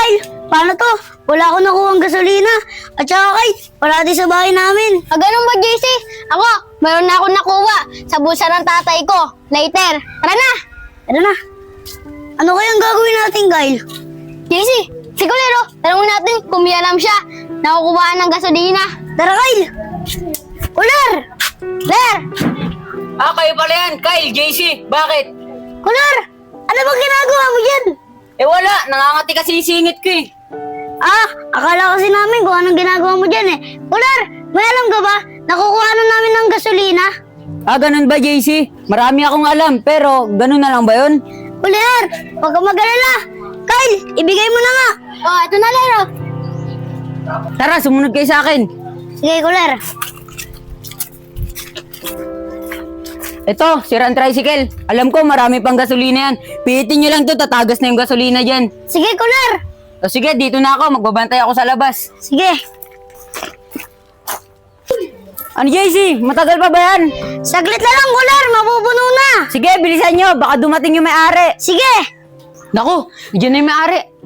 Kyle, paano to? Wala akong nakuhang gasolina. At saka Kyle, wala din sa bahay namin. Ganun ba, JC? Ako, mayroon na akong nakuha sa bulsa ng tatay ko. Later. Tara na! Tara na. Ano kayang gagawin natin, Kyle? JC, siguro, tanongin natin kung may alam siya. Nakukuhaan ng gasolina. Tara, Kyle! Kular! Ler! Ah, kayo pala yan. Kyle, JC, bakit? Kular! Ano bang ginagawa mo dyan? Eh wala, nangangati kasi yung singit ko eh. Akala kasi namin kung anong ginagawa mo dyan eh. Kular, may alam ka ba? Nakukuha na namin ng gasolina. Ah, ganun ba, JC? Marami akong alam, pero ganun na lang ba yun? Kular, huwag ka mag-alala. Kyle, ibigay mo na nga. Oh, ito na, Lero. Tara, sumunod kayo sa akin. Sige, Kular. Ito, sirang tricycle. Alam ko, marami pang gasolina yan. Pihitin nyo lang to, tatagas na yung gasolina dyan. Sige, Kular. O sige, dito na ako. Magbabantay ako sa labas. Sige. Ano, JC? Matagal pa ba yan? Saglit na lang, Kular. Mapupuno na. Sige, bilisan nyo. Baka dumating yung may-ari. Sige. Naku, dyan na yung may-ari.